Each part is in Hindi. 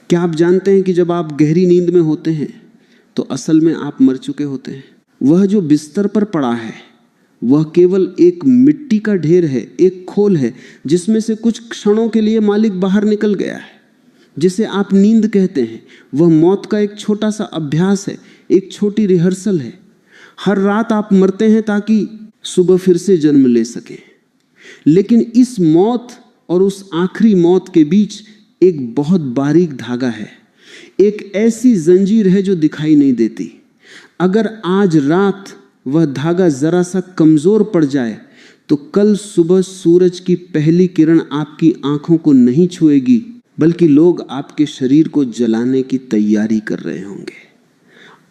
क्या आप जानते हैं कि जब आप गहरी नींद में होते हैं तो असल में आप मर चुके होते हैं। वह जो बिस्तर पर पड़ा है वह केवल एक मिट्टी का ढेर है, एक खोल है जिसमें से कुछ क्षणों के लिए मालिक बाहर निकल गया है। जिसे आप नींद कहते हैं वह मौत का एक छोटा सा अभ्यास है, एक छोटी रिहर्सल है। हर रात आप मरते हैं ताकि सुबह फिर से जन्म ले सकें। लेकिन इस मौत और उस आखिरी मौत के बीच एक बहुत बारीक धागा है, एक ऐसी जंजीर है जो दिखाई नहीं देती। अगर आज रात वह धागा जरा सा कमजोर पड़ जाए तो कल सुबह सूरज की पहली किरण आपकी आंखों को नहीं छुएगी, बल्कि लोग आपके शरीर को जलाने की तैयारी कर रहे होंगे।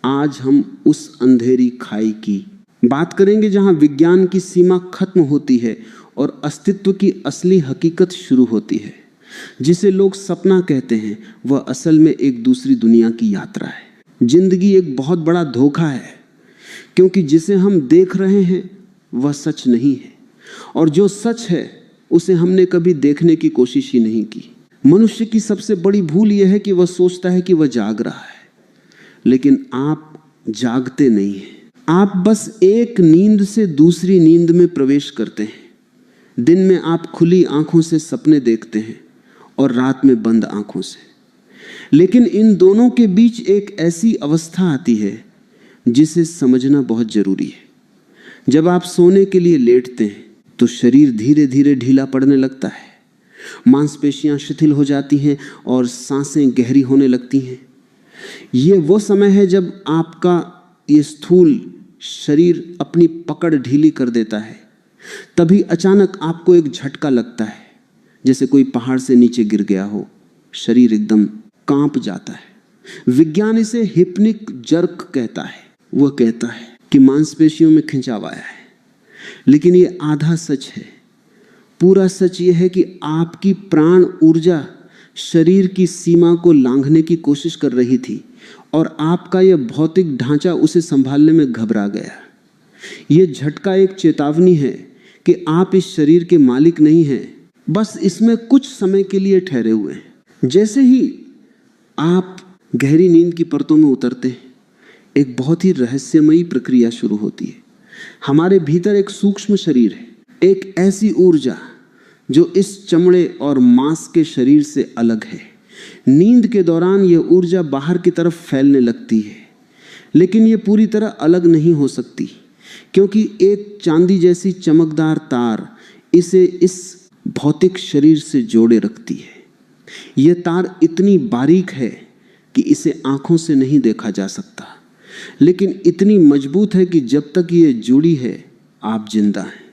आज हम उस अंधेरी खाई की बात करेंगे जहां विज्ञान की सीमा खत्म होती है और अस्तित्व की असली हकीकत शुरू होती है। जिसे लोग सपना कहते हैं वह असल में एक दूसरी दुनिया की यात्रा है। जिंदगी एक बहुत बड़ा धोखा है, क्योंकि जिसे हम देख रहे हैं वह सच नहीं है, और जो सच है उसे हमने कभी देखने की कोशिश ही नहीं की। मनुष्य की सबसे बड़ी भूल यह है कि वह सोचता है कि वह जाग रहा है, लेकिन आप जागते नहीं हैं। आप बस एक नींद से दूसरी नींद में प्रवेश करते हैं। दिन में आप खुली आंखों से सपने देखते हैं और रात में बंद आंखों से। लेकिन इन दोनों के बीच एक ऐसी अवस्था आती है जिसे समझना बहुत जरूरी है। जब आप सोने के लिए लेटते हैं तो शरीर धीरे धीरे ढीला पड़ने लगता है, मांसपेशियां शिथिल हो जाती हैं और सांसें गहरी होने लगती हैं। ये वो समय है जब आपका ये स्थूल शरीर अपनी पकड़ ढीली कर देता है। तभी अचानक आपको एक झटका लगता है, जैसे कोई पहाड़ से नीचे गिर गया हो। शरीर एकदम कांप जाता है। विज्ञान इसे हिप्निक जर्क कहता है। वह कहता है कि मांसपेशियों में खिंचाव आया है, लेकिन ये आधा सच है। पूरा सच ये है कि आपकी प्राण ऊर्जा शरीर की सीमा को लांघने की कोशिश कर रही थी और आपका यह भौतिक ढांचा उसे संभालने में घबरा गया। यह झटका एक चेतावनी है कि आप इस शरीर के मालिक नहीं हैं, बस इसमें कुछ समय के लिए ठहरे हुए हैं। जैसे ही आप गहरी नींद की परतों में उतरते हैं, एक बहुत ही रहस्यमयी प्रक्रिया शुरू होती है। हमारे भीतर एक सूक्ष्म शरीर है, एक ऐसी ऊर्जा जो इस चमड़े और मांस के शरीर से अलग है। नींद के दौरान यह ऊर्जा बाहर की तरफ फैलने लगती है, लेकिन यह पूरी तरह अलग नहीं हो सकती, क्योंकि एक चांदी जैसी चमकदार तार इसे इस भौतिक शरीर से जोड़े रखती है। यह तार इतनी बारीक है कि इसे आंखों से नहीं देखा जा सकता, लेकिन इतनी मजबूत है कि जब तक ये जुड़ी है आप जिंदा हैं।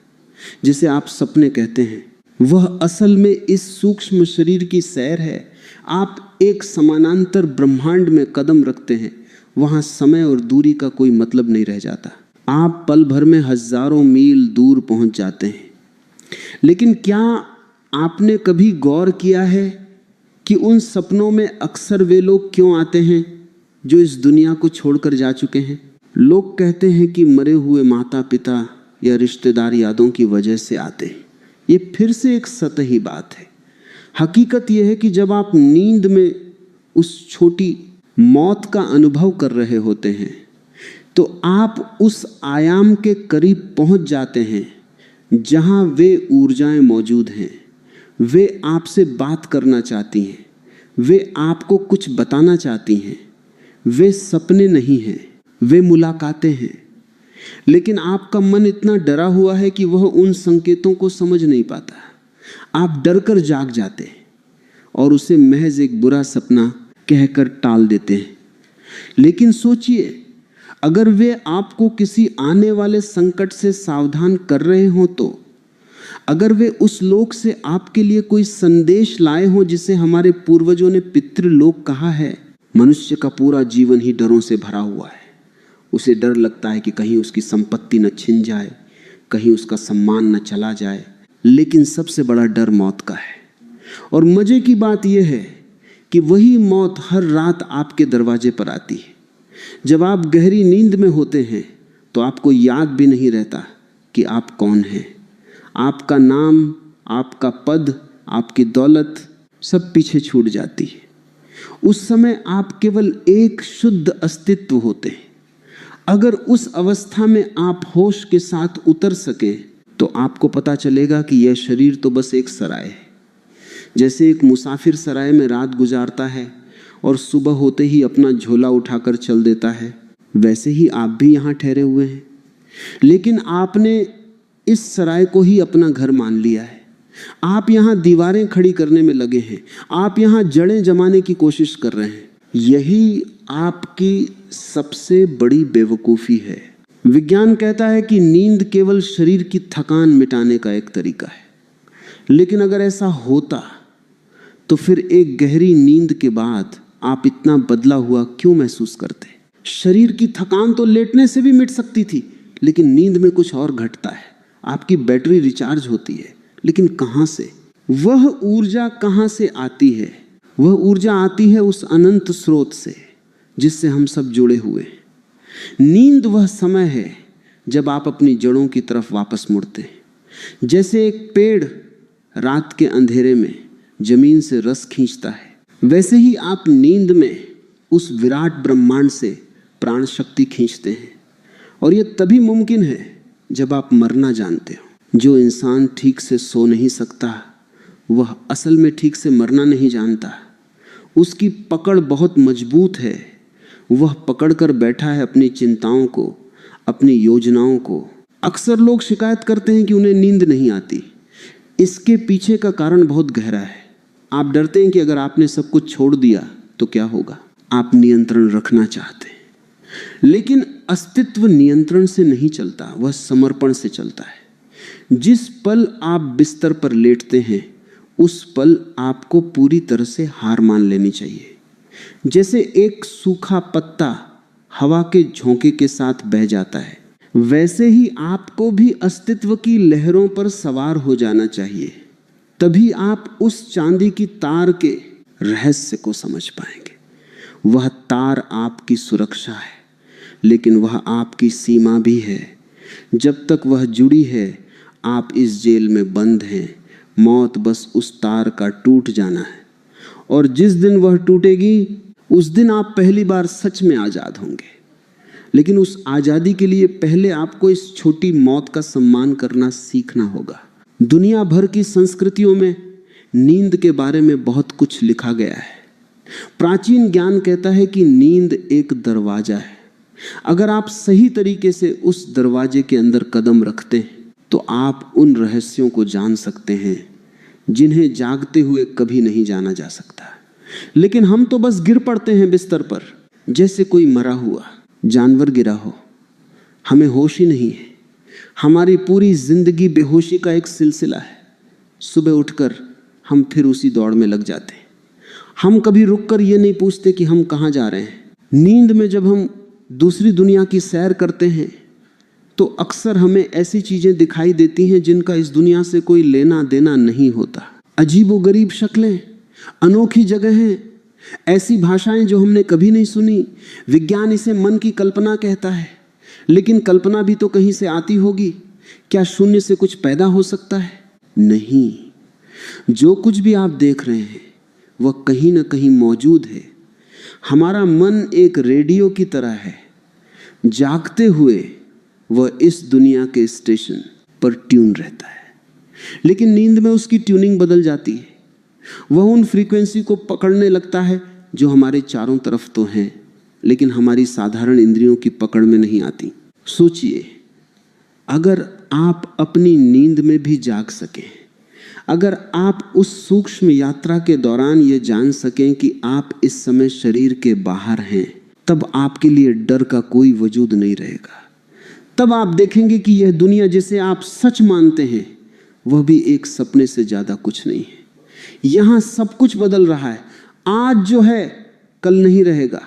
जिसे आप सपने कहते हैं वह असल में इस सूक्ष्म शरीर की सैर है। आप एक समानांतर ब्रह्मांड में कदम रखते हैं, वहां समय और दूरी का कोई मतलब नहीं रह जाता। आप पल भर में हजारों मील दूर पहुंच जाते हैं। लेकिन क्या आपने कभी गौर किया है कि उन सपनों में अक्सर वे लोग क्यों आते हैं जो इस दुनिया को छोड़कर जा चुके हैं? लोग कहते हैं कि मरे हुए माता पिता या रिश्तेदार यादों की वजह से आते हैं। ये फिर से एक सतही बात है। हकीकत यह है कि जब आप नींद में उस छोटी मौत का अनुभव कर रहे होते हैं तो आप उस आयाम के करीब पहुंच जाते हैं जहां वे ऊर्जाएं मौजूद हैं। वे आपसे बात करना चाहती हैं, वे आपको कुछ बताना चाहती हैं। वे सपने नहीं हैं, वे मुलाकातें हैं। लेकिन आपका मन इतना डरा हुआ है कि वह उन संकेतों को समझ नहीं पाता। आप डरकर जाग जाते हैं और उसे महज एक बुरा सपना कहकर टाल देते हैं। लेकिन सोचिए, अगर वे आपको किसी आने वाले संकट से सावधान कर रहे हों तो, अगर वे उस लोक से आपके लिए कोई संदेश लाए हों जिसे हमारे पूर्वजों ने पितृलोक कहा है। मनुष्य का पूरा जीवन ही डरों से भरा हुआ है। उसे डर लगता है कि कहीं उसकी संपत्ति न छिन जाए, कहीं उसका सम्मान न चला जाए। लेकिन सबसे बड़ा डर मौत का है। और मजे की बात यह है कि वही मौत हर रात आपके दरवाजे पर आती है। जब आप गहरी नींद में होते हैं तो आपको याद भी नहीं रहता कि आप कौन हैं। आपका नाम, आपका पद, आपकी दौलत सब पीछे छूट जाती है। उस समय आप केवल एक शुद्ध अस्तित्व होते हैं। अगर उस अवस्था में आप होश के साथ उतर सके तो आपको पता चलेगा कि यह शरीर तो बस एक सराय है। जैसे एक मुसाफिर सराय में रात गुजारता है और सुबह होते ही अपना झोला उठाकर चल देता है, वैसे ही आप भी यहाँ ठहरे हुए हैं। लेकिन आपने इस सराय को ही अपना घर मान लिया है। आप यहाँ दीवारें खड़ी करने में लगे हैं, आप यहाँ जड़ें जमाने की कोशिश कर रहे हैं। यही आपकी सबसे बड़ी बेवकूफ़ी है। विज्ञान कहता है कि नींद केवल शरीर की थकान मिटाने का एक तरीका है, लेकिन अगर ऐसा होता तो फिर एक गहरी नींद के बाद आप इतना बदला हुआ क्यों महसूस करते? शरीर की थकान तो लेटने से भी मिट सकती थी, लेकिन नींद में कुछ और घटता है। आपकी बैटरी रिचार्ज होती है, लेकिन कहाँ से? वह ऊर्जा कहाँ से आती है? वह ऊर्जा आती है उस अनंत स्रोत से जिससे हम सब जुड़े हुए हैं। नींद वह समय है जब आप अपनी जड़ों की तरफ वापस मुड़ते हैं। जैसे एक पेड़ रात के अंधेरे में जमीन से रस खींचता है, वैसे ही आप नींद में उस विराट ब्रह्मांड से प्राण शक्ति खींचते हैं। और यह तभी मुमकिन है जब आप मरना जानते हो। जो इंसान ठीक से सो नहीं सकता वह असल में ठीक से मरना नहीं जानता। उसकी पकड़ बहुत मजबूत है। वह पकड़ कर बैठा है अपनी चिंताओं को, अपनी योजनाओं को। अक्सर लोग शिकायत करते हैं कि उन्हें नींद नहीं आती। इसके पीछे का कारण बहुत गहरा है। आप डरते हैं कि अगर आपने सब कुछ छोड़ दिया तो क्या होगा। आप नियंत्रण रखना चाहते हैं, लेकिन अस्तित्व नियंत्रण से नहीं चलता, वह समर्पण से चलता है। जिस पल आप बिस्तर पर लेटते हैं उस पल आपको पूरी तरह से हार मान लेनी चाहिए। जैसे एक सूखा पत्ता हवा के झोंके के साथ बह जाता है, वैसे ही आपको भी अस्तित्व की लहरों पर सवार हो जाना चाहिए। तभी आप उस चांदी की तार के रहस्य को समझ पाएंगे। वह तार आपकी सुरक्षा है, लेकिन वह आपकी सीमा भी है। जब तक वह जुड़ी है आप इस जेल में बंद हैं। मौत बस उस तार का टूट जाना है, और जिस दिन वह टूटेगी उस दिन आप पहली बार सच में आज़ाद होंगे। लेकिन उस आज़ादी के लिए पहले आपको इस छोटी मौत का सम्मान करना सीखना होगा। दुनिया भर की संस्कृतियों में नींद के बारे में बहुत कुछ लिखा गया है। प्राचीन ज्ञान कहता है कि नींद एक दरवाजा है। अगर आप सही तरीके से उस दरवाजे के अंदर कदम रखते हैं तो आप उन रहस्यों को जान सकते हैं जिन्हें जागते हुए कभी नहीं जाना जा सकता। लेकिन हम तो बस गिर पड़ते हैं बिस्तर पर, जैसे कोई मरा हुआ जानवर गिरा हो। हमें होश ही नहीं है। हमारी पूरी जिंदगी बेहोशी का एक सिलसिला है। सुबह उठकर हम फिर उसी दौड़ में लग जाते हैं। हम कभी रुककर ये नहीं पूछते कि हम कहाँ जा रहे हैं। नींद में जब हम दूसरी दुनिया की सैर करते हैं तो अक्सर हमें ऐसी चीज़ें दिखाई देती हैं जिनका इस दुनिया से कोई लेना देना नहीं होता। अजीबोगरीब शक्लें, अनोखी जगहें, ऐसी भाषाएं जो हमने कभी नहीं सुनी। विज्ञान इसे मन की कल्पना कहता है, लेकिन कल्पना भी तो कहीं से आती होगी। क्या शून्य से कुछ पैदा हो सकता है? नहीं। जो कुछ भी आप देख रहे हैं वह कहीं ना कहीं मौजूद है। हमारा मन एक रेडियो की तरह है। जागते हुए वह इस दुनिया के स्टेशन पर ट्यून रहता है, लेकिन नींद में उसकी ट्यूनिंग बदल जाती है। वह उन फ्रीक्वेंसी को पकड़ने लगता है जो हमारे चारों तरफ तो हैं, लेकिन हमारी साधारण इंद्रियों की पकड़ में नहीं आती। सोचिए, अगर आप अपनी नींद में भी जाग सकें, अगर आप उस सूक्ष्म यात्रा के दौरान ये जान सकें कि आप इस समय शरीर के बाहर हैं, तब आपके लिए डर का कोई वजूद नहीं रहेगा। तब आप देखेंगे कि यह दुनिया जिसे आप सच मानते हैं वह भी एक सपने से ज़्यादा कुछ नहीं है। यहाँ सब कुछ बदल रहा है। आज जो है कल नहीं रहेगा।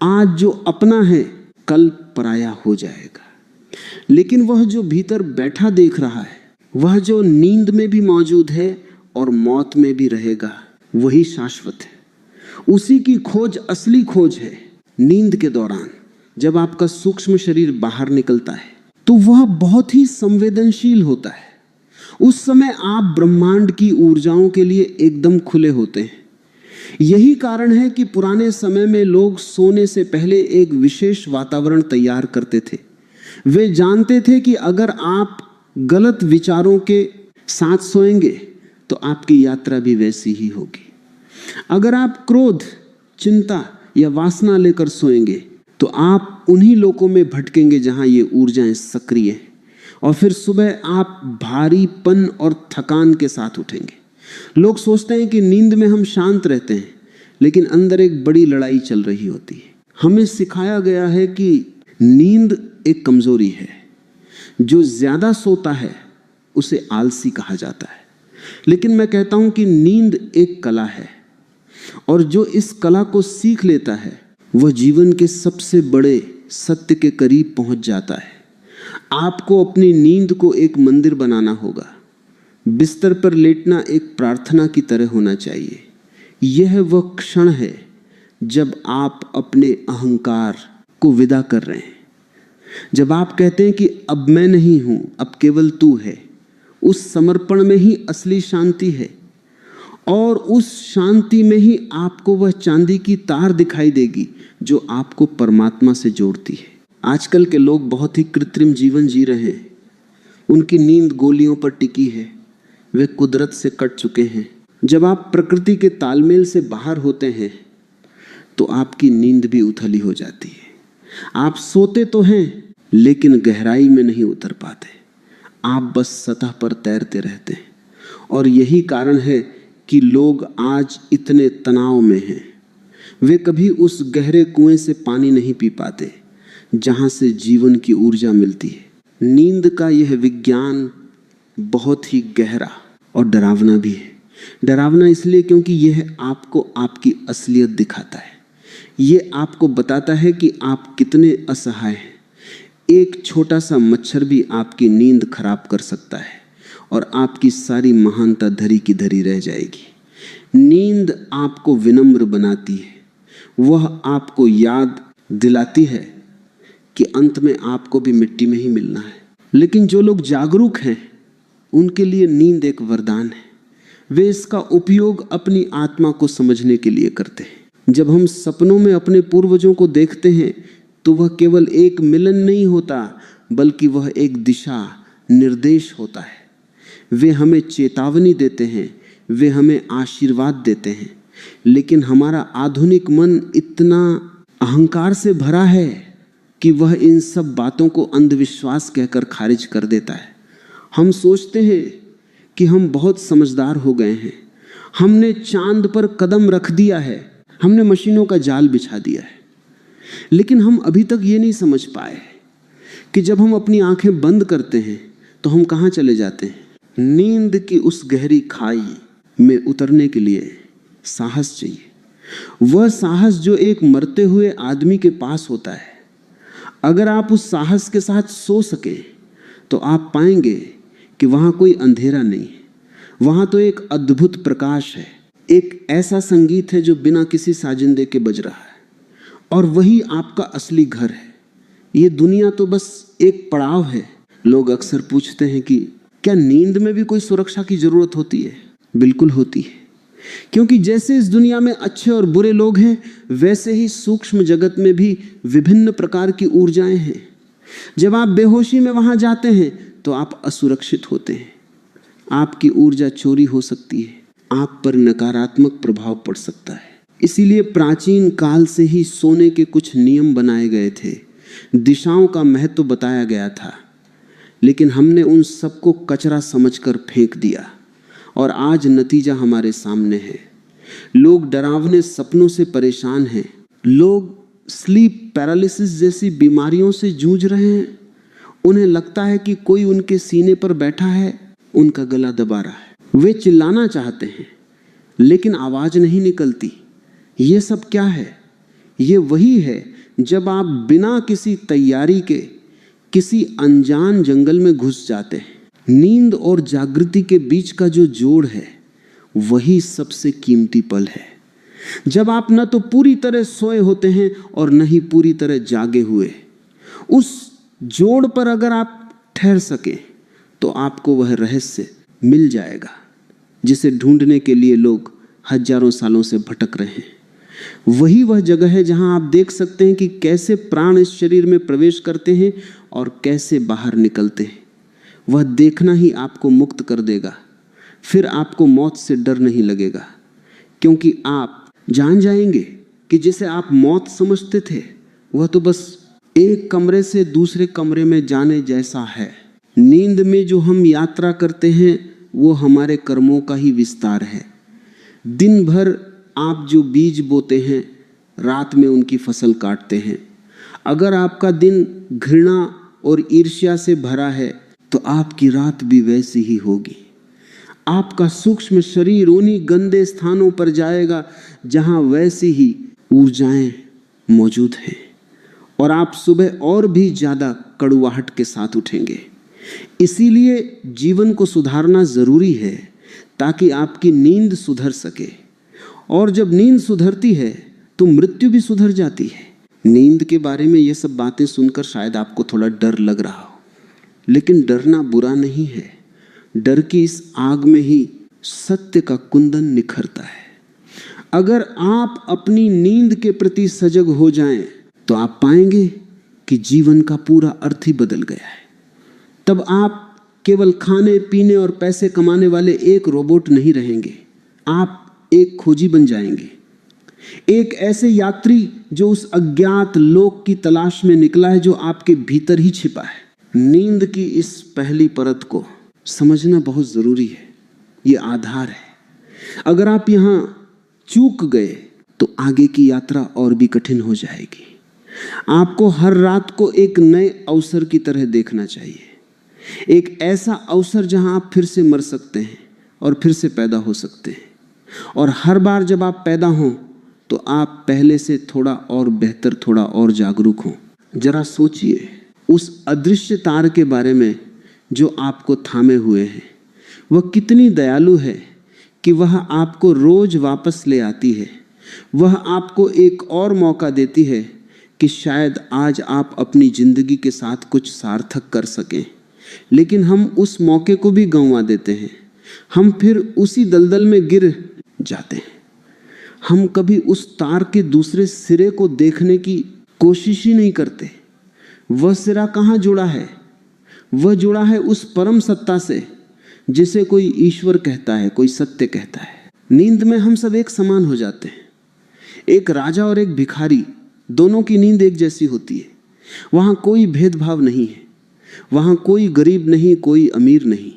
आज जो अपना है कल पराया हो जाएगा। लेकिन वह जो भीतर बैठा देख रहा है, वह जो नींद में भी मौजूद है और मौत में भी रहेगा, वही शाश्वत है। उसी की खोज असली खोज है। नींद के दौरान जब आपका सूक्ष्म शरीर बाहर निकलता है तो वह बहुत ही संवेदनशील होता है। उस समय आप ब्रह्मांड की ऊर्जाओं के लिए एकदम खुले होते हैं। यही कारण है कि पुराने समय में लोग सोने से पहले एक विशेष वातावरण तैयार करते थे। वे जानते थे कि अगर आप गलत विचारों के साथ सोएंगे तो आपकी यात्रा भी वैसी ही होगी। अगर आप क्रोध, चिंता या वासना लेकर सोएंगे तो आप उन्हीं लोकों में भटकेंगे जहां ये ऊर्जाएं सक्रिय हैं, और फिर सुबह आप भारीपन और थकान के साथ उठेंगे। लोग सोचते हैं कि नींद में हम शांत रहते हैं, लेकिन अंदर एक बड़ी लड़ाई चल रही होती है। हमें सिखाया गया है कि नींद एक कमजोरी है। जो ज्यादा सोता है उसे आलसी कहा जाता है, लेकिन मैं कहता हूं कि नींद एक कला है, और जो इस कला को सीख लेता है वह जीवन के सबसे बड़े सत्य के करीब पहुंच जाता है। आपको अपनी नींद को एक मंदिर बनाना होगा। बिस्तर पर लेटना एक प्रार्थना की तरह होना चाहिए। यह वह क्षण है जब आप अपने अहंकार को विदा कर रहे हैं, जब आप कहते हैं कि अब मैं नहीं हूं, अब केवल तू है। उस समर्पण में ही असली शांति है, और उस शांति में ही आपको वह चांदी की तार दिखाई देगी जो आपको परमात्मा से जोड़ती है। आजकल के लोग बहुत ही कृत्रिम जीवन जी रहे हैं। उनकी नींद गोलियों पर टिकी है, वे कुदरत से कट चुके हैं। जब आप प्रकृति के तालमेल से बाहर होते हैं तो आपकी नींद भी उथली हो जाती है। आप सोते तो हैं लेकिन गहराई में नहीं उतर पाते, आप बस सतह पर तैरते रहते हैं। और यही कारण है कि लोग आज इतने तनाव में हैं। वे कभी उस गहरे कुएं से पानी नहीं पी पाते जहां से जीवन की ऊर्जा मिलती है। नींद का यह विज्ञान बहुत ही गहरा और डरावना भी है। डरावना इसलिए क्योंकि यह आपको आपकी असलियत दिखाता है। यह आपको बताता है कि आप कितने असहाय हैं। एक छोटा सा मच्छर भी आपकी नींद खराब कर सकता है और आपकी सारी महानता धरी की धरी रह जाएगी। नींद आपको विनम्र बनाती है। वह आपको याद दिलाती है कि अंत में आपको भी मिट्टी में ही मिलना है। लेकिन जो लोग जागरूक हैं उनके लिए नींद एक वरदान है। वे इसका उपयोग अपनी आत्मा को समझने के लिए करते हैं। जब हम सपनों में अपने पूर्वजों को देखते हैं तो वह केवल एक मिलन नहीं होता, बल्कि वह एक दिशा निर्देश होता है। वे हमें चेतावनी देते हैं, वे हमें आशीर्वाद देते हैं। लेकिन हमारा आधुनिक मन इतना अहंकार से भरा है कि वह इन सब बातों को अंधविश्वास कहकर खारिज कर देता है। हम सोचते हैं कि हम बहुत समझदार हो गए हैं, हमने चांद पर कदम रख दिया है, हमने मशीनों का जाल बिछा दिया है। लेकिन हम अभी तक ये नहीं समझ पाए कि जब हम अपनी आंखें बंद करते हैं तो हम कहाँ चले जाते हैं। नींद की उस गहरी खाई में उतरने के लिए साहस चाहिए। वह साहस जो एक मरते हुए आदमी के पास होता है। अगर आप उस साहस के साथ सो सके तो आप पाएंगे कि वहां कोई अंधेरा नहीं है, वहां तो एक अद्भुत प्रकाश है। एक ऐसा संगीत है जो बिना किसी साजिंदे के बज रहा है, और वही आपका असली घर है। ये दुनिया तो बस एक पड़ाव है। लोग अक्सर पूछते हैं कि क्या नींद में भी कोई सुरक्षा की जरूरत होती है? बिल्कुल होती है, क्योंकि जैसे इस दुनिया में अच्छे और बुरे लोग हैं, वैसे ही सूक्ष्म जगत में भी विभिन्न प्रकार की ऊर्जाएं हैं। जब आप बेहोशी में वहां जाते हैं तो आप असुरक्षित होते हैं। आपकी ऊर्जा चोरी हो सकती है, आप पर नकारात्मक प्रभाव पड़ सकता है। इसीलिए प्राचीन काल से ही सोने के कुछ नियम बनाए गए थे, दिशाओं का महत्व बताया गया था। लेकिन हमने उन सबको कचरा समझकर फेंक दिया, और आज नतीजा हमारे सामने है। लोग डरावने सपनों से परेशान हैं। लोग स्लीप पैरालिसिस जैसी बीमारियों से जूझ रहे हैं। उन्हें लगता है कि कोई उनके सीने पर बैठा है, उनका गला दबा रहा है। वे चिल्लाना चाहते हैं लेकिन आवाज नहीं निकलती। ये सब क्या है? ये वही है जब आप बिना किसी तैयारी के किसी अनजान जंगल में घुस जाते हैं। नींद और जागृति के बीच का जो जोड़ है वही सबसे कीमती पल है। जब आप न तो पूरी तरह सोए होते हैं और न ही पूरी तरह जागे हुए। उस जोड़ पर अगर आप ठहर सके तो आपको वह रहस्य मिल जाएगा जिसे ढूंढने के लिए लोग हजारों सालों से भटक रहे हैं। वही वह जगह है जहां आप देख सकते हैं कि कैसे प्राण इस शरीर में प्रवेश करते हैं और कैसे बाहर निकलते हैं। वह देखना ही आपको मुक्त कर देगा। फिर आपको मौत से डर नहीं लगेगा, क्योंकि आप जान जाएंगे कि जिसे आप मौत समझते थे वह तो बस एक कमरे से दूसरे कमरे में जाने जैसा है। नींद में जो हम यात्रा करते हैं वो हमारे कर्मों का ही विस्तार है। दिन भर आप जो बीज बोते हैं, रात में उनकी फसल काटते हैं। अगर आपका दिन घृणा और ईर्ष्या से भरा है तो आपकी रात भी वैसी ही होगी। आपका सूक्ष्म शरीर उन्हीं गंदे स्थानों पर जाएगा जहां वैसी ही ऊर्जाएं मौजूद हैं, और आप सुबह और भी ज्यादा कड़ुवाहट के साथ उठेंगे। इसीलिए जीवन को सुधारना जरूरी है, ताकि आपकी नींद सुधर सके। और जब नींद सुधरती है तो मृत्यु भी सुधर जाती है। नींद के बारे में ये सब बातें सुनकर शायद आपको थोड़ा डर लग रहा हो, लेकिन डरना बुरा नहीं है। डर की इस आग में ही सत्य का कुंदन निखरता है। अगर आप अपनी नींद के प्रति सजग हो जाएं तो आप पाएंगे कि जीवन का पूरा अर्थ ही बदल गया है। तब आप केवल खाने पीने और पैसे कमाने वाले एक रोबोट नहीं रहेंगे। आप एक खोजी बन जाएंगे, एक ऐसे यात्री जो उस अज्ञात लोक की तलाश में निकला है जो आपके भीतर ही छिपा है। नींद की इस पहली परत को समझना बहुत जरूरी है। ये आधार है। अगर आप यहां चूक गए तो आगे की यात्रा और भी कठिन हो जाएगी। आपको हर रात को एक नए अवसर की तरह देखना चाहिए, एक ऐसा अवसर जहां आप फिर से मर सकते हैं और फिर से पैदा हो सकते हैं। और हर बार जब आप पैदा हों तो आप पहले से थोड़ा और बेहतर, थोड़ा और जागरूक हों। जरा सोचिए उस अदृश्य तार के बारे में जो आपको थामे हुए है। वह कितनी दयालु है कि वह आपको रोज वापस ले आती है। वह आपको एक और मौका देती है कि शायद आज आप अपनी जिंदगी के साथ कुछ सार्थक कर सकें। लेकिन हम उस मौके को भी गंवा देते हैं। हम फिर उसी दलदल में गिर जाते हैं। हम कभी उस तार के दूसरे सिरे को देखने की कोशिश ही नहीं करते। वह सिरा कहाँ जुड़ा है? वह जुड़ा है उस परम सत्ता से जिसे कोई ईश्वर कहता है, कोई सत्य कहता है। नींद में हम सब एक समान हो जाते हैं। एक राजा और एक भिखारी, दोनों की नींद एक जैसी होती है। वहां कोई भेदभाव नहीं है। वहां कोई गरीब नहीं, कोई अमीर नहीं।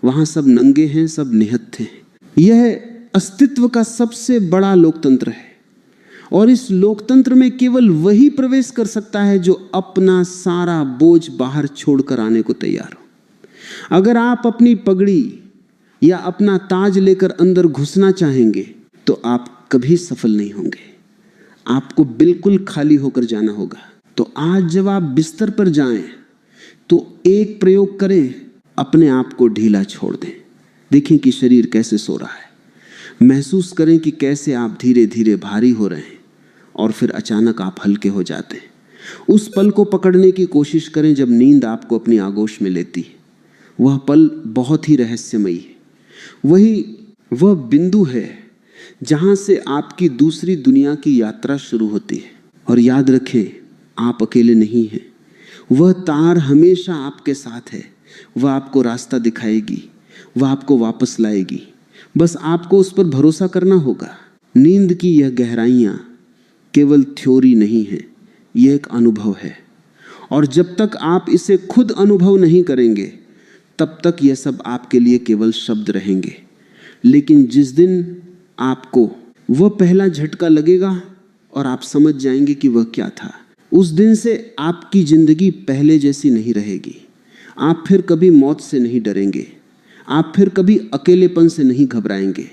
वहां सब नंगे हैं, सब निहत्थे हैं। यह अस्तित्व का सबसे बड़ा लोकतंत्र है, और इस लोकतंत्र में केवल वही प्रवेश कर सकता है जो अपना सारा बोझ बाहर छोड़कर आने को तैयार हो। अगर आप अपनी पगड़ी या अपना ताज लेकर अंदर घुसना चाहेंगे तो आप कभी सफल नहीं होंगे। आपको बिल्कुल खाली होकर जाना होगा। तो आज जब आप बिस्तर पर जाएं तो एक प्रयोग करें, अपने आप को ढीला छोड़ दें। देखें कि शरीर कैसे सो रहा है। महसूस करें कि कैसे आप धीरे धीरे भारी हो रहे हैं और फिर अचानक आप हल्के हो जाते हैं। उस पल को पकड़ने की कोशिश करें जब नींद आपको अपनी आगोश में लेती है। वह पल बहुत ही रहस्यमयी है। वह बिंदु है जहां से आपकी दूसरी दुनिया की यात्रा शुरू होती है। और याद रखें, आप अकेले नहीं हैं। वह तार हमेशा आपके साथ है। वह आपको रास्ता दिखाएगी, वह आपको वापस लाएगी। बस आपको उस पर भरोसा करना होगा। नींद की यह गहराइयां केवल थ्योरी नहीं है, यह एक अनुभव है। और जब तक आप इसे खुद अनुभव नहीं करेंगे तब तक यह सब आपके लिए केवल शब्द रहेंगे। लेकिन जिस दिन आपको वह पहला झटका लगेगा और आप समझ जाएंगे कि वह क्या था, उस दिन से आपकी जिंदगी पहले जैसी नहीं रहेगी। आप फिर कभी मौत से नहीं डरेंगे। आप फिर कभी अकेलेपन से नहीं घबराएंगे,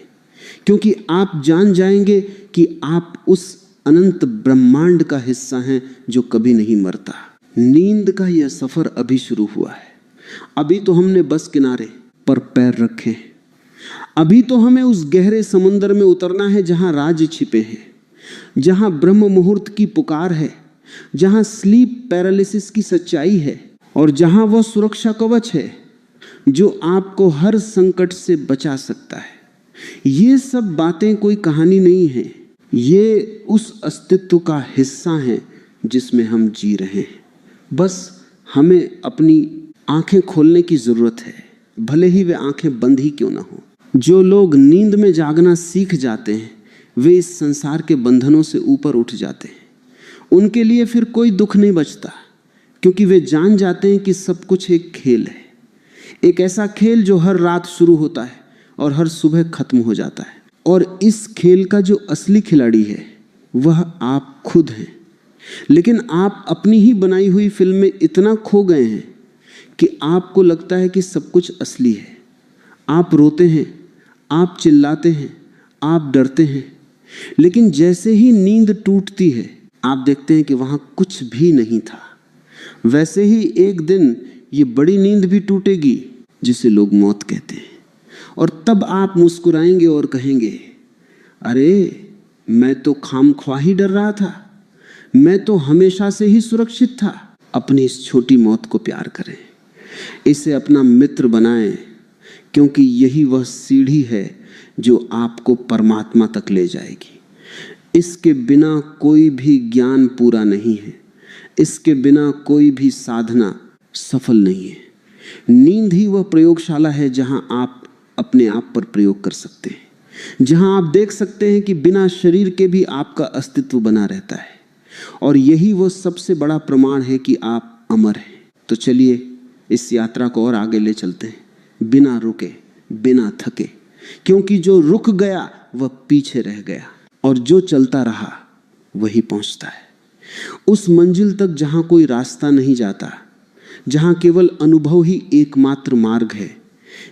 क्योंकि आप जान जाएंगे कि आप उस अनंत ब्रह्मांड का हिस्सा हैं जो कभी नहीं मरता। नींद का यह सफर अभी शुरू हुआ है। अभी तो हमने बस किनारे पर पैर रखे हैं। अभी तो हमें उस गहरे समंदर में उतरना है जहां राज छिपे हैं, जहां ब्रह्म मुहूर्त की पुकार है, जहां स्लीप पैरालिसिस की सच्चाई है, और जहां वह सुरक्षा कवच है जो आपको हर संकट से बचा सकता है, ये सब बातें कोई कहानी नहीं है, ये उस अस्तित्व का हिस्सा है जिसमें हम जी रहे हैं। बस हमें अपनी आंखें खोलने की जरूरत है, भले ही वे आंखें बंद ही क्यों ना हो। जो लोग नींद में जागना सीख जाते हैं वे इस संसार के बंधनों से ऊपर उठ जाते हैं। उनके लिए फिर कोई दुख नहीं बचता, क्योंकि वे जान जाते हैं कि सब कुछ एक खेल है, एक ऐसा खेल जो हर रात शुरू होता है और हर सुबह खत्म हो जाता है। और इस खेल का जो असली खिलाड़ी है वह आप खुद हैं। लेकिन आप अपनी ही बनाई हुई फिल्म में इतना खो गए हैं कि आपको लगता है कि सब कुछ असली है। आप रोते हैं, आप चिल्लाते हैं, आप डरते हैं, लेकिन जैसे ही नींद टूटती है आप देखते हैं कि वहां कुछ भी नहीं था। वैसे ही एक दिन ये बड़ी नींद भी टूटेगी जिसे लोग मौत कहते हैं, और तब आप मुस्कुराएंगे और कहेंगे, अरे मैं तो खामख्वाह ही डर रहा था, मैं तो हमेशा से ही सुरक्षित था। अपनी इस छोटी मौत को प्यार करें, इसे अपना मित्र बनाएं, क्योंकि यही वह सीढ़ी है जो आपको परमात्मा तक ले जाएगी। इसके बिना कोई भी ज्ञान पूरा नहीं है, इसके बिना कोई भी साधना सफल नहीं है। नींद ही वह प्रयोगशाला है जहां आप अपने आप पर प्रयोग कर सकते हैं, जहां आप देख सकते हैं कि बिना शरीर के भी आपका अस्तित्व बना रहता है। और यही वो सबसे बड़ा प्रमाण है कि आप अमर हैं। तो चलिए इस यात्रा को और आगे ले चलते हैं, बिना रुके, बिना थके, क्योंकि जो रुक गया वह पीछे रह गया और जो चलता रहा वही पहुंचता है उस मंजिल तक जहां कोई रास्ता नहीं जाता, जहां केवल अनुभव ही एकमात्र मार्ग है।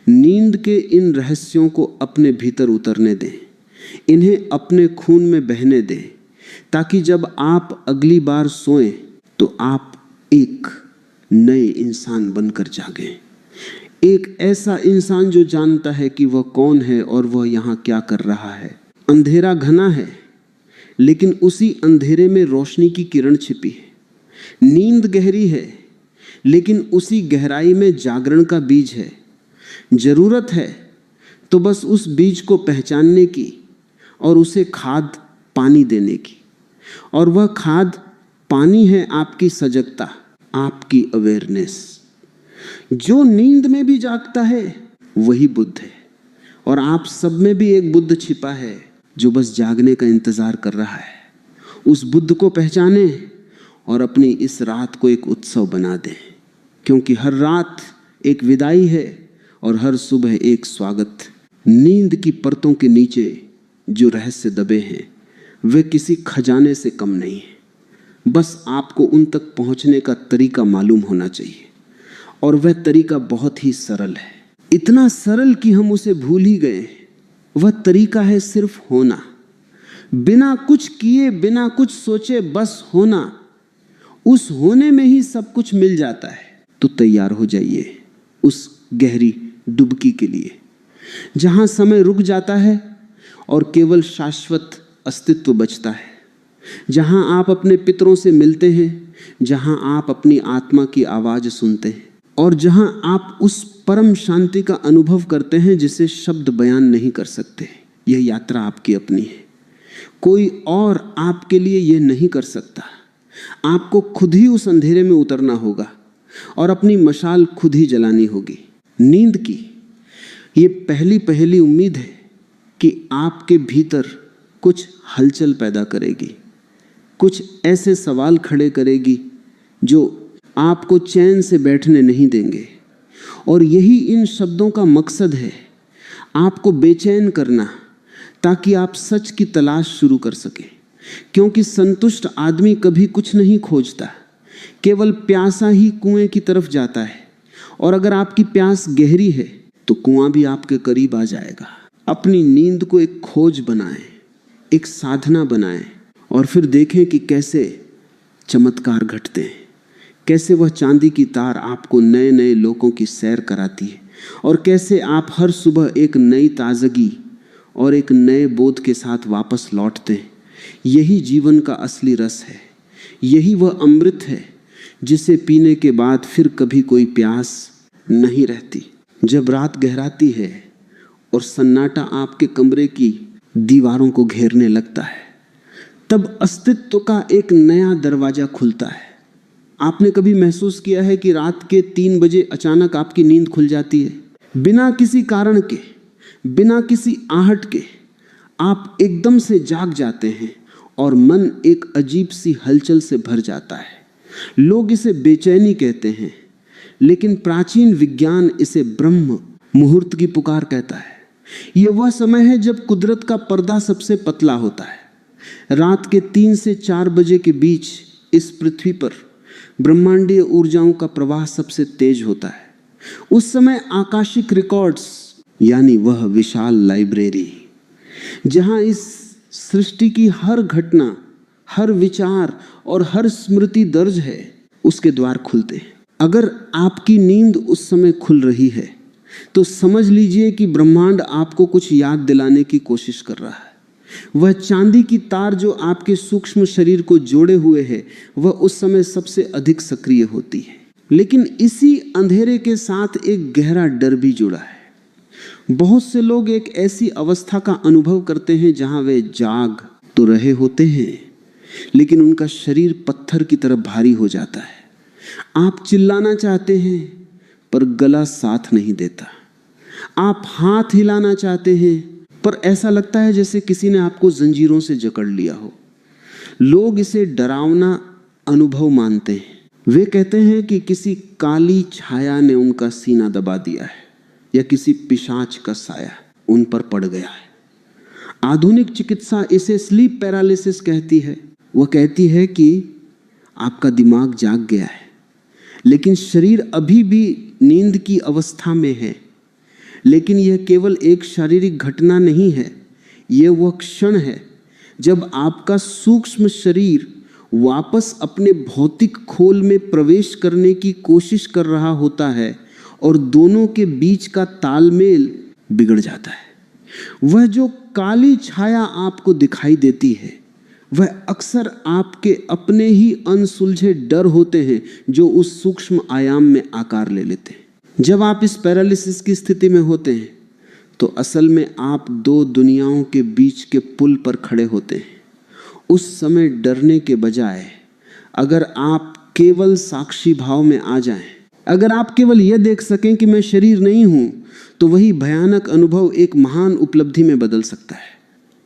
नींद के इन रहस्यों को अपने भीतर उतरने दें, इन्हें अपने खून में बहने दें, ताकि जब आप अगली बार सोएं तो आप एक नए इंसान बनकर जागें। एक ऐसा इंसान जो जानता है कि वह कौन है और वह यहाँ क्या कर रहा है। अंधेरा घना है, लेकिन उसी अंधेरे में रोशनी की किरण छिपी है। नींद गहरी है, लेकिन उसी गहराई में जागरण का बीज है। जरूरत है तो बस उस बीज को पहचानने की और उसे खाद पानी देने की, और वह खाद पानी है आपकी सजगता, आपकी अवेयरनेस। जो नींद में भी जागता है वही बुद्ध है, और आप सब में भी एक बुद्ध छिपा है जो बस जागने का इंतजार कर रहा है। उस बुद्ध को पहचाने और अपनी इस रात को एक उत्सव बना दें, क्योंकि हर रात एक विदाई है और हर सुबह एक स्वागत। नींद की परतों के नीचे जो रहस्य दबे हैं वे किसी खजाने से कम नहीं है। बस आपको उन तक पहुंचने का तरीका मालूम होना चाहिए, और वह तरीका बहुत ही सरल है, इतना सरल कि हम उसे भूल ही गए। वह तरीका है सिर्फ होना, बिना कुछ किए, बिना कुछ सोचे, बस होना। उस होने में ही सब कुछ मिल जाता है। तो तैयार हो जाइए उस गहरी डुबकी के लिए, जहां समय रुक जाता है और केवल शाश्वत अस्तित्व बचता है, जहां आप अपने पितरों से मिलते हैं, जहां आप अपनी आत्मा की आवाज सुनते हैं, और जहां आप उस परम शांति का अनुभव करते हैं जिसे शब्द बयान नहीं कर सकते। यह यात्रा आपकी अपनी है, कोई और आपके लिए यह नहीं कर सकता। आपको खुद ही उस अंधेरे में उतरना होगा और अपनी मशाल खुद ही जलानी होगी। नींद की ये पहली उम्मीद है कि आपके भीतर कुछ हलचल पैदा करेगी, कुछ ऐसे सवाल खड़े करेगी जो आपको चैन से बैठने नहीं देंगे। और यही इन शब्दों का मकसद है, आपको बेचैन करना, ताकि आप सच की तलाश शुरू कर सकें। क्योंकि संतुष्ट आदमी कभी कुछ नहीं खोजता, केवल प्यासा ही कुएं की तरफ जाता है। और अगर आपकी प्यास गहरी है तो कुआं भी आपके करीब आ जाएगा। अपनी नींद को एक खोज बनाएं, एक साधना बनाएं, और फिर देखें कि कैसे चमत्कार घटते हैं, कैसे वह चांदी की तार आपको नए नए लोगों की सैर कराती है, और कैसे आप हर सुबह एक नई ताजगी और एक नए बोध के साथ वापस लौटते हैं। यही जीवन का असली रस है, यही वह अमृत है जिसे पीने के बाद फिर कभी कोई प्यास नहीं रहती। जब रात गहराती है और सन्नाटा आपके कमरे की दीवारों को घेरने लगता है, तब अस्तित्व का एक नया दरवाजा खुलता है। आपने कभी महसूस किया है कि रात के 3 बजे अचानक आपकी नींद खुल जाती है, बिना किसी कारण के, बिना किसी आहट के आप एकदम से जाग जाते हैं और मन एक अजीब सी हलचल से भर जाता है। लोग इसे बेचैनी कहते हैं, लेकिन प्राचीन विज्ञान इसे ब्रह्म मुहूर्त की पुकार कहता है। यह वह समय है जब कुदरत का पर्दा सबसे पतला होता है। रात के 3 से 4 बजे के बीच इस पृथ्वी पर ब्रह्मांडीय ऊर्जाओं का प्रवाह सबसे तेज होता है। उस समय आकाशिक रिकॉर्ड्स, यानी वह विशाल लाइब्रेरी जहां इस सृष्टि की हर घटना, हर विचार और हर स्मृति दर्ज है, उसके द्वार खुलते हैं। अगर आपकी नींद उस समय खुल रही है तो समझ लीजिए कि ब्रह्मांड आपको कुछ याद दिलाने की कोशिश कर रहा है। वह चांदी की तार जो आपके सूक्ष्म शरीर को जोड़े हुए है, वह उस समय सबसे अधिक सक्रिय होती है। लेकिन इसी अंधेरे के साथ एक गहरा डर भी जुड़ा है। बहुत से लोग एक ऐसी अवस्था का अनुभव करते हैं जहां वे जाग तो रहे होते हैं, लेकिन उनका शरीर पत्थर की तरह भारी हो जाता है। आप चिल्लाना चाहते हैं पर गला साथ नहीं देता। आप हाथ हिलाना चाहते हैं पर ऐसा लगता है जैसे किसी ने आपको जंजीरों से जकड़ लिया हो। लोग इसे डरावना अनुभव मानते हैं। वे कहते हैं कि किसी काली छाया ने उनका सीना दबा दिया है या किसी पिशाच का साया उन पर पड़ गया है। आधुनिक चिकित्सा इसे स्लीप पैरालिसिस कहती है। वह कहती है कि आपका दिमाग जाग गया है, लेकिन शरीर अभी भी नींद की अवस्था में है। लेकिन यह केवल एक शारीरिक घटना नहीं है, यह वह क्षण है जब आपका सूक्ष्म शरीर वापस अपने भौतिक खोल में प्रवेश करने की कोशिश कर रहा होता है और दोनों के बीच का तालमेल बिगड़ जाता है। वह जो काली छाया आपको दिखाई देती है, वह अक्सर आपके अपने ही अनसुलझे डर होते हैं जो उस सूक्ष्म आयाम में आकार ले लेते हैं। जब आप इस पैरालिसिस की स्थिति में होते हैं तो असल में आप 2 दुनियाओं के बीच के पुल पर खड़े होते हैं। उस समय डरने के बजाय अगर आप केवल साक्षी भाव में आ जाएं, अगर आप केवल यह देख सकें कि मैं शरीर नहीं हूं, तो वही भयानक अनुभव एक महान उपलब्धि में बदल सकता है।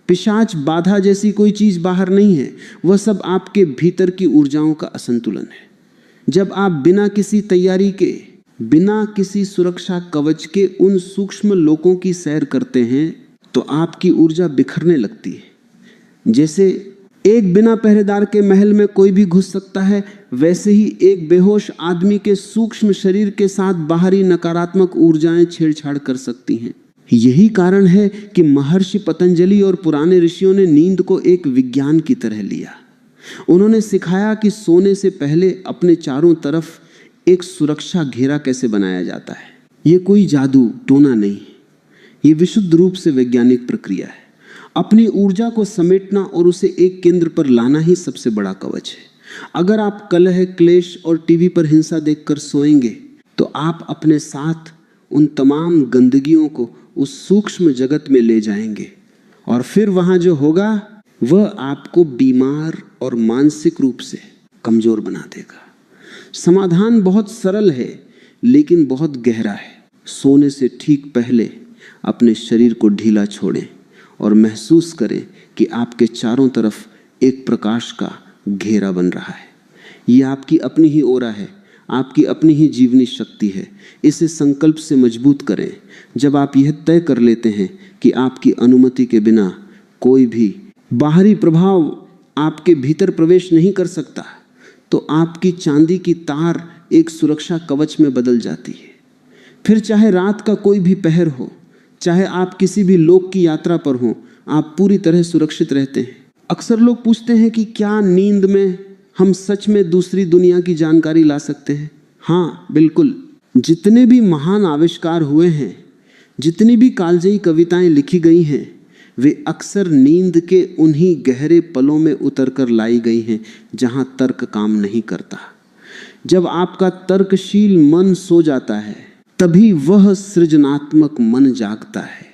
पिशाच बाधा जैसी कोई चीज बाहर नहीं है, वह सब आपके भीतर की ऊर्जाओं का असंतुलन है। जब आप बिना किसी तैयारी के, बिना किसी सुरक्षा कवच के उन सूक्ष्म लोकों की सैर करते हैं तो आपकी ऊर्जा बिखरने लगती है। जैसे एक बिना पहरेदार के महल में कोई भी घुस सकता है, वैसे ही एक बेहोश आदमी के सूक्ष्म शरीर के साथ बाहरी नकारात्मक ऊर्जाएं छेड़छाड़ कर सकती हैं। यही कारण है कि महर्षि पतंजलि और पुराने ऋषियों ने नींद को एक विज्ञान की तरह लिया। उन्होंने सिखाया कि सोने से पहले अपने चारों तरफ एक सुरक्षा घेरा कैसे बनाया जाता है। ये कोई जादू टोना नहीं, ये विशुद्ध रूप से वैज्ञानिक प्रक्रिया है। अपनी ऊर्जा को समेटना और उसे एक केंद्र पर लाना ही सबसे बड़ा कवच है। अगर आप कलह, क्लेश और टीवी पर हिंसा देखकर सोएंगे तो आप अपने साथ उन तमाम गंदगियों को उस सूक्ष्म जगत में ले जाएंगे और फिर वहां जो होगा वह आपको बीमार और मानसिक रूप से कमजोर बना देगा। समाधान बहुत सरल है लेकिन बहुत गहरा है। सोने से ठीक पहले अपने शरीर को ढीला छोड़ें और महसूस करें कि आपके चारों तरफ एक प्रकाश का घेरा बन रहा है। यह आपकी अपनी ही ओरा है, आपकी अपनी ही जीवनी शक्ति है। इसे संकल्प से मजबूत करें। जब आप यह तय कर लेते हैं कि आपकी अनुमति के बिना कोई भी बाहरी प्रभाव आपके भीतर प्रवेश नहीं कर सकता, तो आपकी चांदी की तार एक सुरक्षा कवच में बदल जाती है। फिर चाहे रात का कोई भी पहर हो, चाहे आप किसी भी लोक की यात्रा पर हो, आप पूरी तरह सुरक्षित रहते हैं। अक्सर लोग पूछते हैं कि क्या नींद में हम सच में दूसरी दुनिया की जानकारी ला सकते हैं? हाँ, बिल्कुल। जितने भी महान आविष्कार हुए हैं, जितनी भी कालजयी कविताएं लिखी गई हैं, वे अक्सर नींद के उन्हीं गहरे पलों में उतरकर लाई गई हैं जहां तर्क काम नहीं करता। जब आपका तर्कशील मन सो जाता है, तभी वह सृजनात्मक मन जागता है।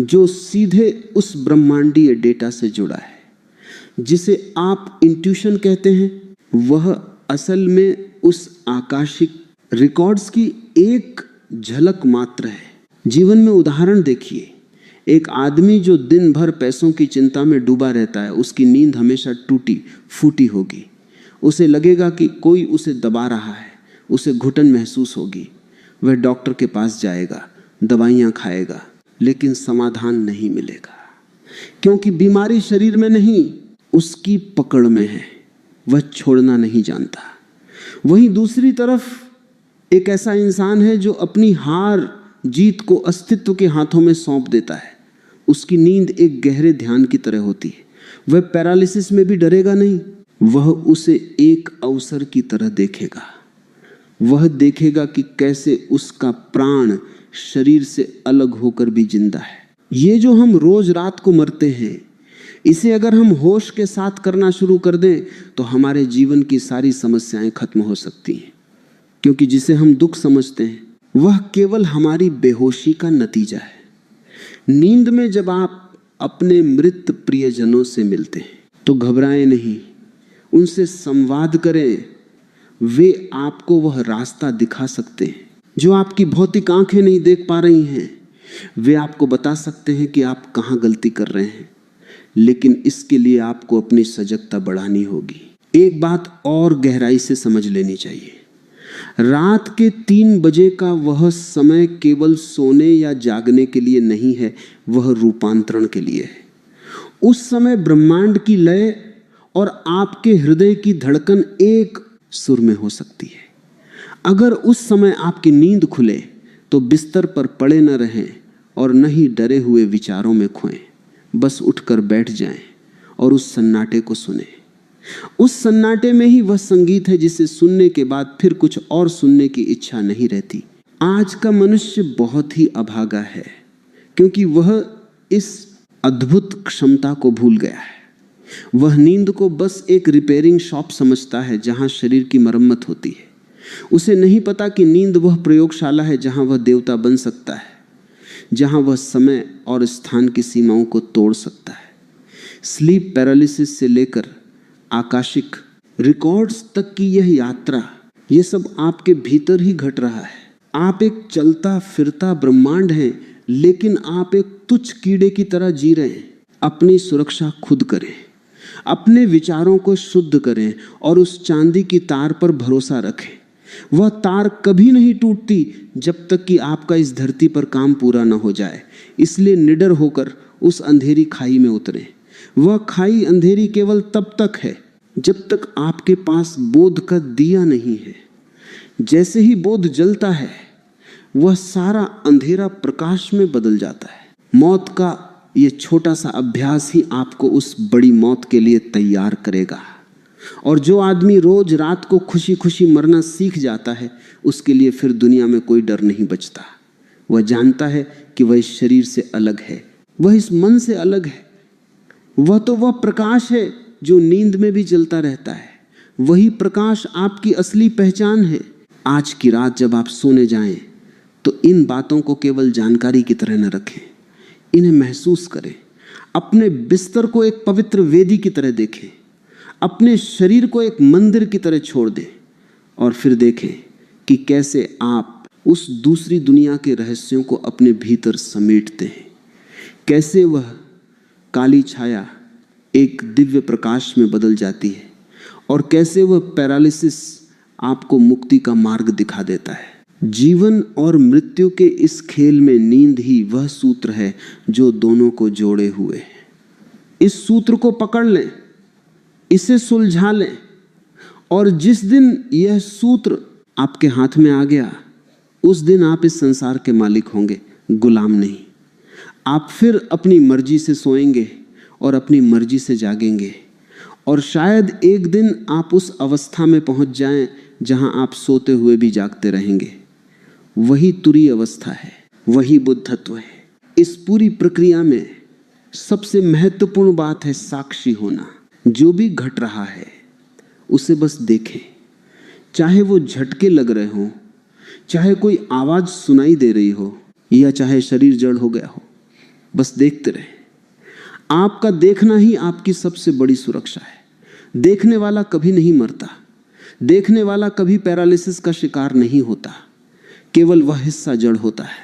जो सीधे उस ब्रह्मांडीय डेटा से जुड़ा है, जिसे आप इंट्यूशन कहते हैं। वह असल में उस आकाशिक रिकॉर्ड्स की एक झलक मात्र है। जीवन में उदाहरण देखिए, एक आदमी जो दिन भर पैसों की चिंता में डूबा रहता है, उसकी नींद हमेशा टूटी फूटी होगी। उसे लगेगा कि कोई उसे दबा रहा है, उसे घुटन महसूस होगी। वह डॉक्टर के पास जाएगा, दवाइयाँ खाएगा, लेकिन समाधान नहीं मिलेगा, क्योंकि बीमारी शरीर में नहीं, उसकी पकड़ में है। वह छोड़ना नहीं जानता। वहीं दूसरी तरफ एक ऐसा इंसान है जो अपनी हार जीत को अस्तित्व के हाथों में सौंप देता है। उसकी नींद एक गहरे ध्यान की तरह होती है। वह पैरालिसिस में भी डरेगा नहीं, वह उसे एक अवसर की तरह देखेगा। वह देखेगा कि कैसे उसका प्राण शरीर से अलग होकर भी जिंदा है। ये जो हम रोज रात को मरते हैं, इसे अगर हम होश के साथ करना शुरू कर दें तो हमारे जीवन की सारी समस्याएं खत्म हो सकती हैं। क्योंकि जिसे हम दुख समझते हैं वह केवल हमारी बेहोशी का नतीजा है। नींद में जब आप अपने मृत प्रियजनों से मिलते हैं तो घबराएं नहीं, उनसे संवाद करें। वे आपको वह रास्ता दिखा सकते हैं जो आपकी भौतिक आंखें नहीं देख पा रही हैं। वे आपको बता सकते हैं कि आप कहाँ गलती कर रहे हैं, लेकिन इसके लिए आपको अपनी सजगता बढ़ानी होगी। एक बात और गहराई से समझ लेनी चाहिए, रात के 3 बजे का वह समय केवल सोने या जागने के लिए नहीं है, वह रूपांतरण के लिए है। उस समय ब्रह्मांड की लय और आपके हृदय की धड़कन एक सुर में हो सकती है। अगर उस समय आपकी नींद खुले तो बिस्तर पर पड़े न रहें और न ही डरे हुए विचारों में खोएं। बस उठकर बैठ जाएं और उस सन्नाटे को सुनें। उस सन्नाटे में ही वह संगीत है जिसे सुनने के बाद फिर कुछ और सुनने की इच्छा नहीं रहती। आज का मनुष्य बहुत ही अभागा है, क्योंकि वह इस अद्भुत क्षमता को भूल गया है। वह नींद को बस एक रिपेयरिंग शॉप समझता है जहां शरीर की मरम्मत होती है। उसे नहीं पता कि नींद वह प्रयोगशाला है जहां वह देवता बन सकता है, जहां वह समय और स्थान की सीमाओं को तोड़ सकता है। स्लीप पैरालिसिस से लेकर आकाशिक रिकॉर्ड्स तक की यह यात्रा, यह सब आपके भीतर ही घट रहा है। आप एक चलता फिरता ब्रह्मांड हैं, लेकिन आप एक तुच्छ कीड़े की तरह जी रहे हैं। अपनी सुरक्षा खुद करें, अपने विचारों को शुद्ध करें और उस चांदी की तार पर भरोसा रखें। वह तार कभी नहीं टूटती जब तक कि आपका इस धरती पर काम पूरा न हो जाए। इसलिए निडर होकर उस अंधेरी खाई में उतरें। वह खाई अंधेरी केवल तब तक है जब तक आपके पास बोध का दिया नहीं है। जैसे ही बोध जलता है, वह सारा अंधेरा प्रकाश में बदल जाता है। मौत का यह छोटा सा अभ्यास ही आपको उस बड़ी मौत के लिए तैयार करेगा। और जो आदमी रोज रात को खुशी खुशी मरना सीख जाता है, उसके लिए फिर दुनिया में कोई डर नहीं बचता। वह जानता है कि वह इस शरीर से अलग है, वह इस मन से अलग है। वह प्रकाश है जो नींद में भी जलता रहता है। वही प्रकाश आपकी असली पहचान है। आज की रात जब आप सोने जाएं तो इन बातों को केवल जानकारी की तरह न रखें, इन्हें महसूस करें। अपने बिस्तर को एक पवित्र वेदी की तरह देखें, अपने शरीर को एक मंदिर की तरह छोड़ दें और फिर देखें कि कैसे आप उस दूसरी दुनिया के रहस्यों को अपने भीतर समेटते हैं। कैसे वह काली छाया एक दिव्य प्रकाश में बदल जाती है और कैसे वह पैरालिसिस आपको मुक्ति का मार्ग दिखा देता है। जीवन और मृत्यु के इस खेल में नींद ही वह सूत्र है जो दोनों को जोड़े हुए है। इस सूत्र को पकड़ लें, इसे सुलझा लें, और जिस दिन यह सूत्र आपके हाथ में आ गया, उस दिन आप इस संसार के मालिक होंगे, गुलाम नहीं। आप फिर अपनी मर्जी से सोएंगे और अपनी मर्जी से जागेंगे, और शायद एक दिन आप उस अवस्था में पहुंच जाएं जहां आप सोते हुए भी जागते रहेंगे। वही तुरीय अवस्था है, वही बुद्धत्व है। इस पूरी प्रक्रिया में सबसे महत्वपूर्ण बात है साक्षी होना। जो भी घट रहा है उसे बस देखें, चाहे वो झटके लग रहे हों, चाहे कोई आवाज सुनाई दे रही हो, या चाहे शरीर जड़ हो गया हो। बस देखते रहे। आपका देखना ही आपकी सबसे बड़ी सुरक्षा है। देखने वाला कभी नहीं मरता, देखने वाला कभी पैरालिसिस का शिकार नहीं होता। केवल वह हिस्सा जड़ होता है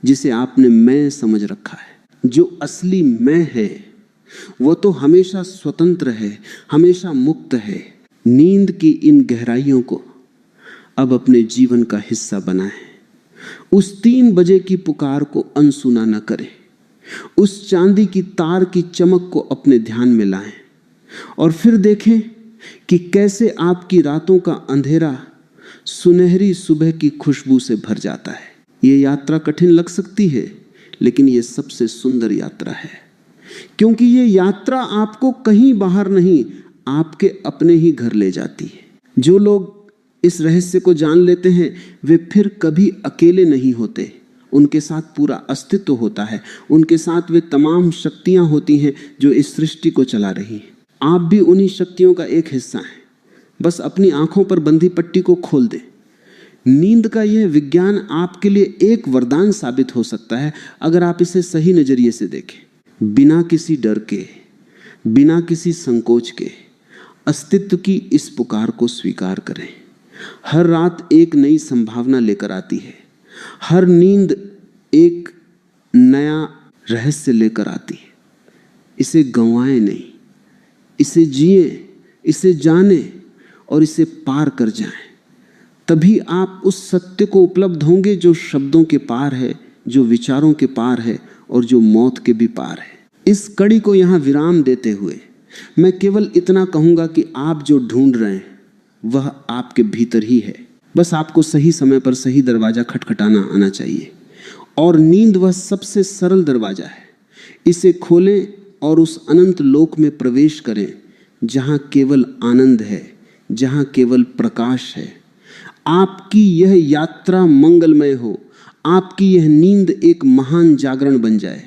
जिसे आपने मैं समझ रखा है। जो असली मैं है वो तो हमेशा स्वतंत्र है, हमेशा मुक्त है। नींद की इन गहराइयों को अब अपने जीवन का हिस्सा बनाएं। उस 3 बजे की पुकार को अनसुना न करें। उस चांदी की तार की चमक को अपने ध्यान में लाएं और फिर देखें कि कैसे आपकी रातों का अंधेरा सुनहरी सुबह की खुशबू से भर जाता है। ये यात्रा कठिन लग सकती है, लेकिन ये सबसे सुंदर यात्रा है, क्योंकि ये यात्रा आपको कहीं बाहर नहीं, आपके अपने ही घर ले जाती है। जो लोग इस रहस्य को जान लेते हैं वे फिर कभी अकेले नहीं होते। उनके साथ पूरा अस्तित्व होता है, उनके साथ वे तमाम शक्तियां होती हैं जो इस सृष्टि को चला रही हैं। आप भी उन्हीं शक्तियों का एक हिस्सा हैं। बस अपनी आंखों पर बंधी पट्टी को खोल दें। नींद का यह विज्ञान आपके लिए एक वरदान साबित हो सकता है अगर आप इसे सही नजरिए से देखें। बिना किसी डर के, बिना किसी संकोच के अस्तित्व की इस पुकार को स्वीकार करें। हर रात एक नई संभावना लेकर आती है, हर नींद एक नया रहस्य लेकर आती है। इसे गंवाएं नहीं, इसे जिए, इसे जाने और इसे पार कर जाएं। तभी आप उस सत्य को उपलब्ध होंगे जो शब्दों के पार है, जो विचारों के पार है और जो मौत के भी पार है। इस कड़ी को यहाँ विराम देते हुए मैं केवल इतना कहूँगा कि आप जो ढूंढ रहे हैं वह आपके भीतर ही है। बस आपको सही समय पर सही दरवाजा खटखटाना आना चाहिए। और नींद वह सबसे सरल दरवाजा है। इसे खोलें और उस अनंत लोक में प्रवेश करें जहाँ केवल आनंद है, जहाँ केवल प्रकाश है। आपकी यह यात्रा मंगलमय हो, आपकी यह नींद एक महान जागरण बन जाए।